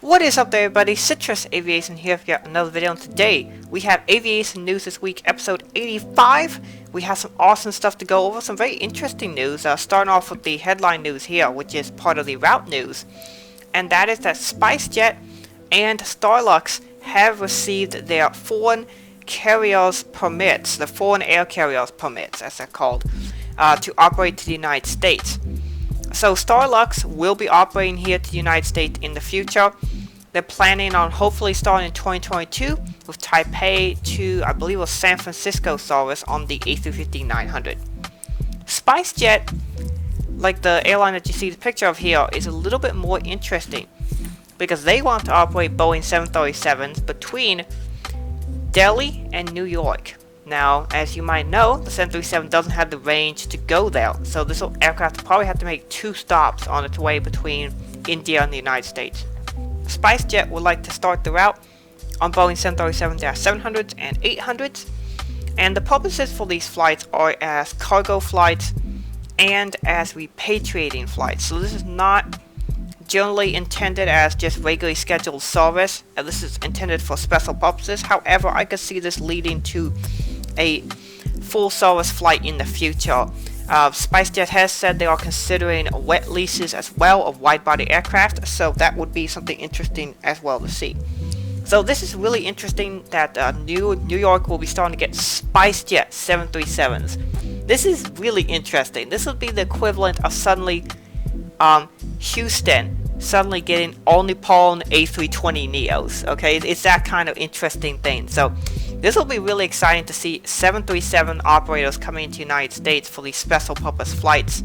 What is up there, everybody? Citrus Aviation here for yet another video, and today we have Aviation News This Week, episode 85. We have some awesome stuff to go over, some very interesting news, starting off with the headline news here, which is part of the route news. And that is that SpiceJet and Starlux have received their foreign carriers permits, the foreign air carriers permits, as they're called, to operate to the United States. So Starlux will be operating here to the United States in the future. They're planning on hopefully starting in 2022 with Taipei to, I believe, a San Francisco service on the A350-900. SpiceJet, like the airline that you see the picture of here, is a little bit more interesting because they want to operate Boeing 737s between Delhi and New York. Now, as you might know, the 737 doesn't have the range to go there, so this aircraft will probably have to make 2 stops on its way between India and the United States. SpiceJet would like to start the route on Boeing 737-700s and 800s, and the purposes for these flights are as cargo flights and as repatriating flights. So this is not generally intended as just regularly scheduled service, and this is intended for special purposes. However, I could see this leading to a full service flight in the future. SpiceJet has said they are considering wet leases as well of wide-body aircraft, so that would be something interesting as well to see. So this is really interesting that New York will be starting to get SpiceJet 737s. This is really interesting. This would be the equivalent of suddenly Houston suddenly getting all Nippon A320 Neos. Okay, it's that kind of interesting thing. So this will be really exciting to see 737 operators coming into the United States for these special purpose flights,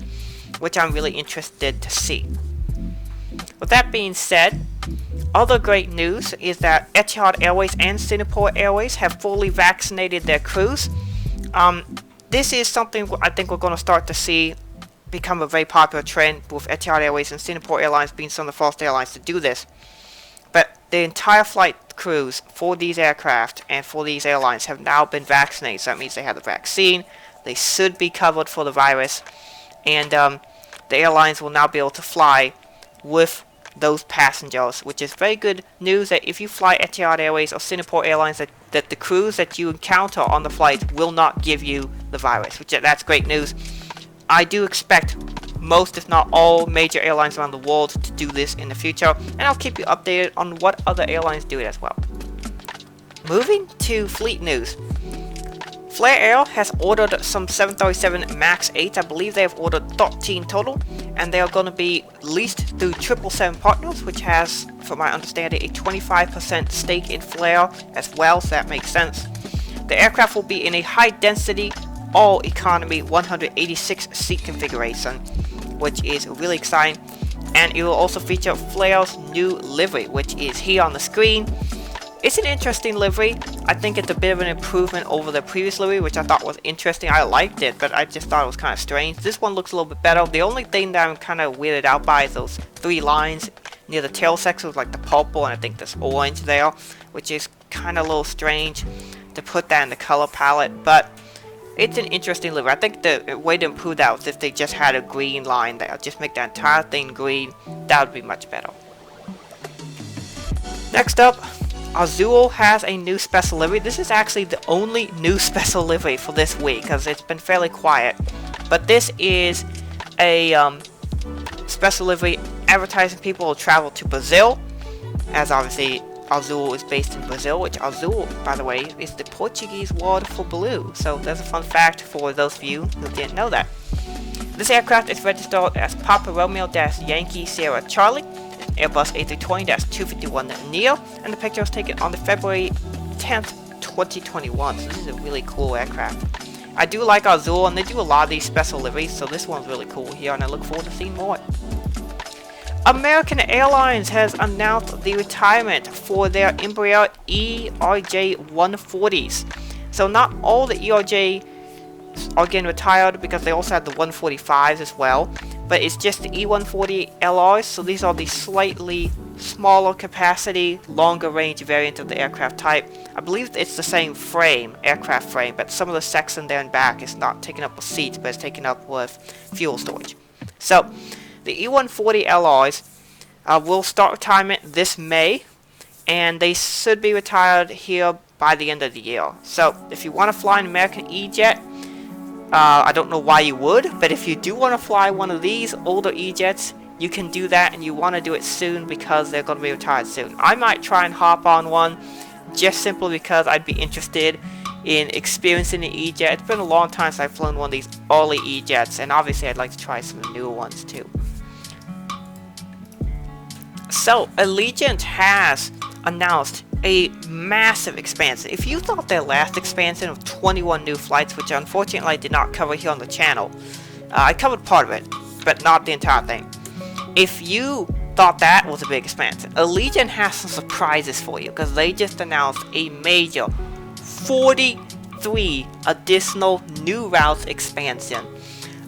which I'm really interested to see. With that being said, other great news is that Etihad Airways and Singapore Airways have fully vaccinated their crews. This is something I think we're going to start to see become a very popular trend, with Etihad Airways and Singapore Airlines being some of the first airlines to do this. But the entire flight crews for these aircraft and for these airlines have now been vaccinated. So that means they have the vaccine, they should be covered for the virus, and the airlines will now be able to fly with those passengers, which is very good news that if you fly Etihad Airways or Singapore Airlines, that the crews that you encounter on the flight will not give you the virus, which that's great news. I do expect most, if not all, major airlines around the world to do this in the future, and I'll keep you updated on what other airlines do it as well. Moving to fleet news. Flair Air has ordered some 737 MAX 8s. I believe they have ordered 13 total, and they are going to be leased through 777 Partners, which has, from my understanding, a 25% stake in Flair as well, so that makes sense. The aircraft will be in a high-density, all-economy 186 seat configuration, which is really exciting, and it will also feature Flair's new livery, which is here on the screen. It's an interesting livery. I think it's a bit of an improvement over the previous livery, which I thought was interesting. I liked it, but I just thought it was kind of strange. This one looks a little bit better. The only thing that I'm kind of weirded out by is those 3 lines near the tail section with like the purple and I think this orange there, which is kind of a little strange to put that in the color palette, but it's an interesting livery. I think the way to improve that was if they just had a green line there. Just make the entire thing green. That would be much better. Next up, Azul has a new special livery. This is actually the only new special livery for this week because it's been fairly quiet. But this is a special livery advertising people will travel to Brazil, as obviously Azul is based in Brazil, which Azul, by the way, is the Portuguese word for blue. So that's a fun fact for those of you who didn't know that. This aircraft is registered as Papa Romeo-Yankee Sierra Charlie, Airbus A320-251neo, and the picture was taken on the February 10th, 2021. So this is a really cool aircraft. I do like Azul, and they do a lot of these special liveries, so this one's really cool here, and I look forward to seeing more. American Airlines has announced the retirement for their Embraer ERJ-140s. So not all the ERJ are getting retired because they also have the 145s as well, but it's just the E140 LRs, so these are the slightly smaller capacity, longer range variant of the aircraft type. I believe it's the same frame, aircraft frame, but some of the section there in back is not taken up with seats, but it's taken up with fuel storage. So the E140 LRs will start retirement this May, and they should be retired here by the end of the year. So if you want to fly an American E-Jet, I don't know why you would, but if you do want to fly one of these older E-Jets, you can do that, and you want to do it soon because they're going to be retired soon. I might try and hop on one just simply because I'd be interested in experiencing the E-Jet. It's been a long time since I've flown one of these early E-Jets, and obviously I'd like to try some of the newer ones too. So, Allegiant has announced a massive expansion. If you thought their last expansion of 21 new flights, which unfortunately I did not cover here on the channel, I covered part of it, but not the entire thing. If you thought that was a big expansion, Allegiant has some surprises for you, because they just announced a major 43 additional new routes expansion,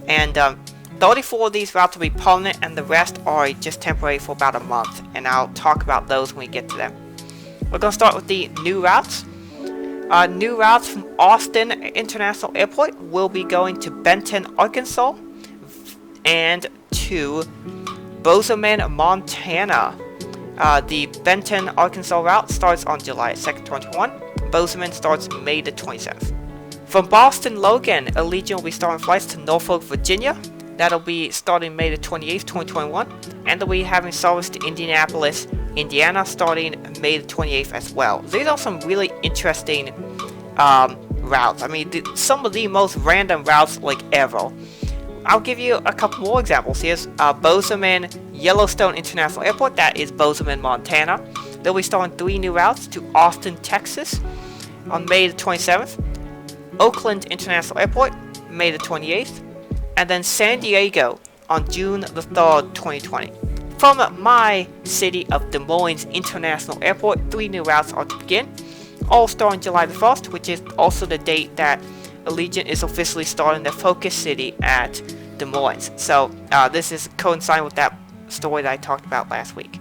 and 34 of these routes will be permanent, and the rest are just temporary for about a month, and I'll talk about those when we get to them. We're going to start with the new routes. New routes from Austin International Airport will be going to Benton, Arkansas, and to Bozeman, Montana. The Benton, Arkansas route starts on July 2nd, 2021. Bozeman starts May the 27th. From Boston Logan, Allegiant will be starting flights to Norfolk, Virginia. That'll be starting May the 28th, 2021. And they'll be having service to Indianapolis, Indiana, starting May the 28th as well. These are some really interesting routes. I mean, some of the most random routes like ever. I'll give you a couple more examples. Here's Bozeman Yellowstone International Airport. That is Bozeman, Montana. They'll be starting 3 new routes to Austin, Texas on May the 27th. Oakland International Airport, May the 28th. And then San Diego on June the 3rd, 2020. From my city of Des Moines International Airport, 3 new routes are to begin, all starting July the 1st, which is also the date that Allegiant is officially starting their focus city at Des Moines. So this is coinciding with that story that I talked about last week.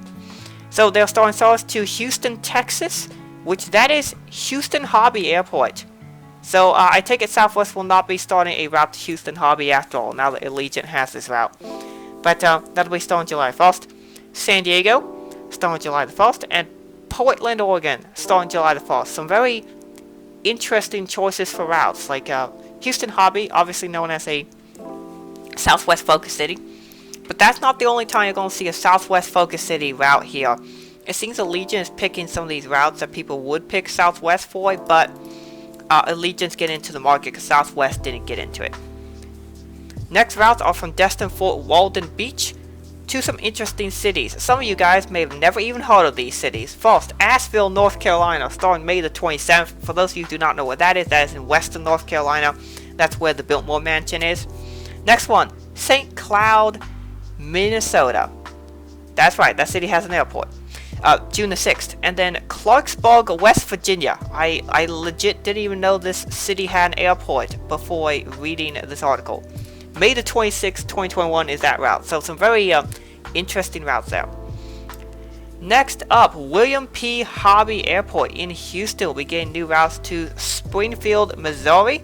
So they're starting service to Houston, Texas, which that is Houston Hobby Airport. So I take it Southwest will not be starting a route to Houston Hobby after all, now that Allegiant has this route. But that'll be starting July 1st. San Diego, starting July the 1st. And Portland, Oregon, starting July the 1st. Some very interesting choices for routes, like Houston Hobby, obviously known as a Southwest focus city. But that's not the only time you're going to see a Southwest focus city route here. It seems Allegiant is picking some of these routes that people would pick Southwest for, but Allegiant's getting into the market because Southwest didn't get into it. Next routes are from Destin Fort Walden Beach to some interesting cities. Some of you guys may have never even heard of these cities. First, Asheville, North Carolina, starting May the 27th. For those of you who do not know where that is in western North Carolina. That's where the Biltmore Mansion is. Next one, St. Cloud, Minnesota. That's right, that city has an airport. June the 6th. And then Clarksburg, West Virginia. I legit didn't even know this city had an airport before reading this article. May the 26th, 2021 is that route. So some very interesting routes there. Next up, William P. Hobby Airport in Houston will be getting new routes to Springfield, Missouri,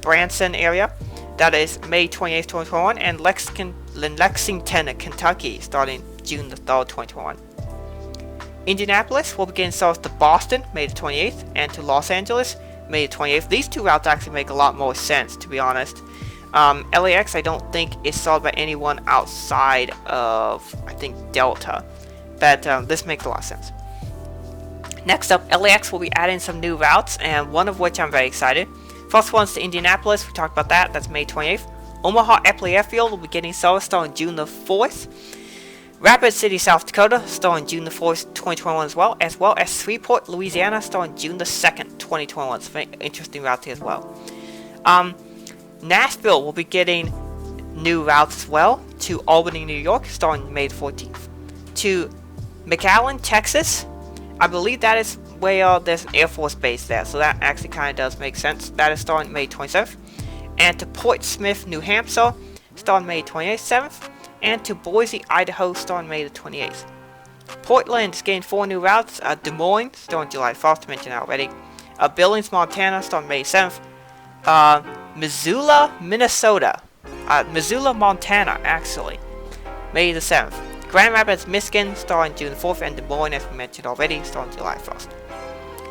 Branson area. That is May 28th, 2021. And Lexington, Kentucky, starting June the 3rd, 2021. Indianapolis will begin service to Boston, May the 28th, and to Los Angeles, May the 28th. These two routes actually make a lot more sense, to be honest. LAX, I don't think is served by anyone outside of, I think, Delta. But this makes a lot of sense. Next up, LAX will be adding some new routes, and one of which I'm very excited. First one's to Indianapolis. We talked about that. That's May 28th. Omaha Eppley Airfield will be getting service starting June the 4th. Rapid City, South Dakota, starting June the 4th, 2021 as well as Shreveport, Louisiana, starting June the 2nd, 2021. It's a very interesting route here as well. Nashville will be getting new routes as well to Albany, New York, starting May the 14th. To McAllen, Texas, I believe that is where there's an Air Force base there, so that actually kind of does make sense. That is starting May 27th. And to Port Smith, New Hampshire, starting May 27th. And to Boise, Idaho, starting May the 28th. Portland is getting 4 new routes. Des Moines, starting July 1st, mentioned already. Billings, Montana, starting May 7th. Missoula, Minnesota. Missoula, Montana, actually, May the 7th. Grand Rapids, Michigan, starting June 4th, and Des Moines, as we mentioned already, starting July 1st.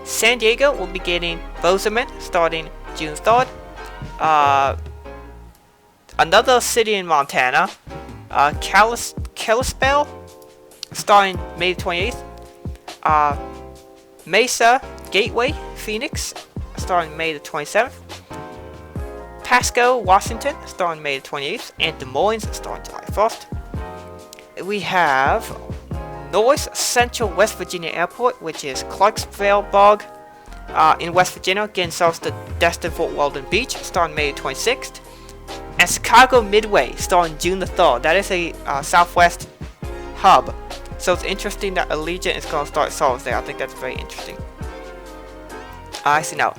San Diego will be getting Bozeman, starting June 3rd. Another city in Montana, Kalispell, starting May 28th. Mesa Gateway, Phoenix, starting May the 27th. Pasco, Washington, starting May the 28th. And Des Moines, starting July 1st. We have North Central West Virginia Airport, which is Clarksville in West Virginia, getting south to Destin Fort Weldon Beach, starting May the 26th. And Chicago Midway, starting June the 3rd. That is a Southwest hub. So it's interesting that Allegiant is going to start service there. I think that's very interesting. I see now.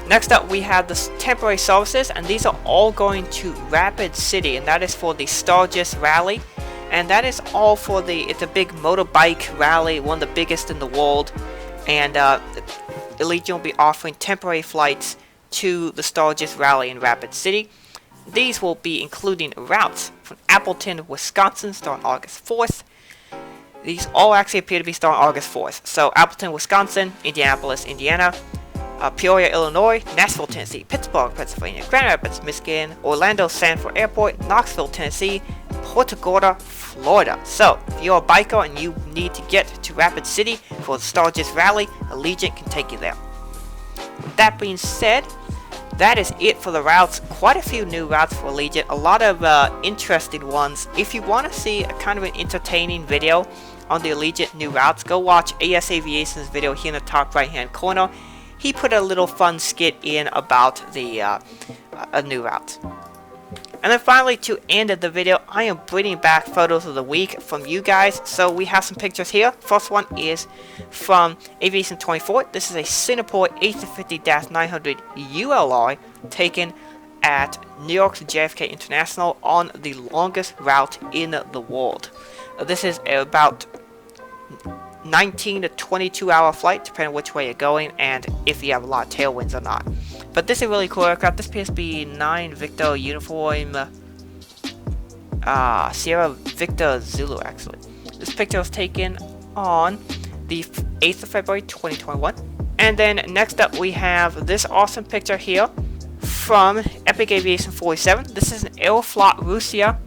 Next up, we have the temporary services, and these are all going to Rapid City, and that is for the Sturgis Rally. And that is all for it's a big motorbike rally, one of the biggest in the world. And Allegiant will be offering temporary flights to the Sturgis Rally in Rapid City. These will be including routes from Appleton, Wisconsin, starting August 4th. These all actually appear to be starting August 4th. So Appleton, Wisconsin, Indianapolis, Indiana, Peoria, Illinois, Nashville, Tennessee, Pittsburgh, Pennsylvania, Grand Rapids, Michigan, Orlando Sanford Airport, Knoxville, Tennessee, Punta Gorda, Florida. So if you're a biker and you need to get to Rapid City for the Sturgis Rally, Allegiant can take you there. With that being said, that is it for the routes. Quite a few new routes for Allegiant. A lot of interesting ones. If you want to see a kind of an entertaining video on the Allegiant new routes, go watch AS Aviation's video here in the top right hand corner. He put a little fun skit in about the new routes. And then finally, to end the video, I am bringing back photos of the week from you guys. So we have some pictures here. First one is from Aviation 24. This is a Singapore A350-900 ULI taken at New York's JFK International on the longest route in the world. This is about 19 to 22 hour flight, depending on which way you're going and if you have a lot of tailwinds or not. But this is a really cool aircraft. This appears to be 9 Victor Uniform Sierra Victor Zulu, actually. This picture was taken on the 8th of February 2021. And then next up we have this awesome picture here from Epic Aviation 47. This is an Aeroflot Russia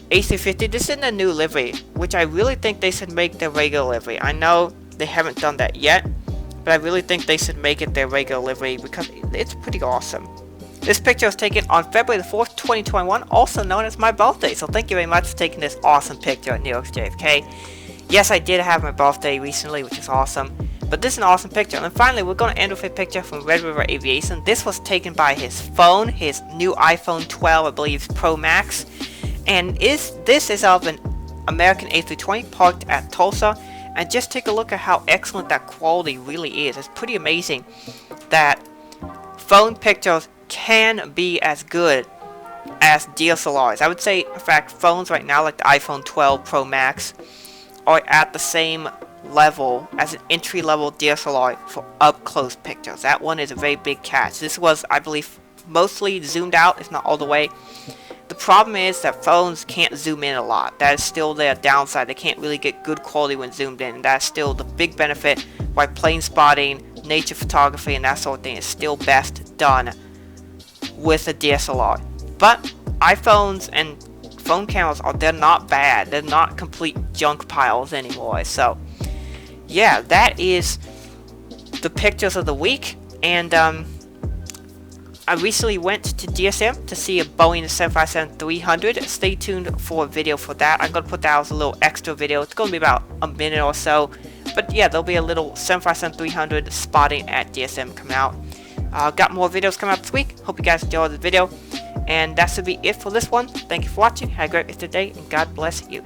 A350. This is in a new livery, which I really think they should make their regular livery. I know they haven't done that yet, but I really think they should make it their regular livery because it's pretty awesome. This picture was taken on February the 4th, 2021, also known as my birthday. So thank you very much for taking this awesome picture at New York's JFK. Yes, I did have my birthday recently, which is awesome. But this is an awesome picture. And then finally, we're going to end with a picture from Red River Aviation. This was taken by his phone, his new iPhone 12, I believe, Pro Max. And this is of an American A320 parked at Tulsa. And just take a look at how excellent that quality really is. It's pretty amazing that phone pictures can be as good as DSLRs. I would say, in fact, phones right now like the iPhone 12 Pro Max are at the same level as an entry-level DSLR for up-close pictures. That one is a very big catch. This was, I believe, mostly zoomed out, if not all the way. The problem is that phones can't zoom in a lot. That is still their downside. They can't really get good quality when zoomed in. And that's still the big benefit why plane spotting, nature photography, and that sort of thing is still best done with a DSLR. But iPhones and phone cameras, they're not bad. They're not complete junk piles anymore. So, yeah, that is the pictures of the week. And, I recently went to DSM to see a Boeing 757-300. Stay tuned for a video for that. I'm going to put that as a little extra video. It's going to be about a minute or so. But yeah, there'll be a little 757-300 spotting at DSM coming out. Got more videos coming out this week. Hope you guys enjoyed the video. And that should be it for this one. Thank you for watching. Have a great rest of the day, and God bless you.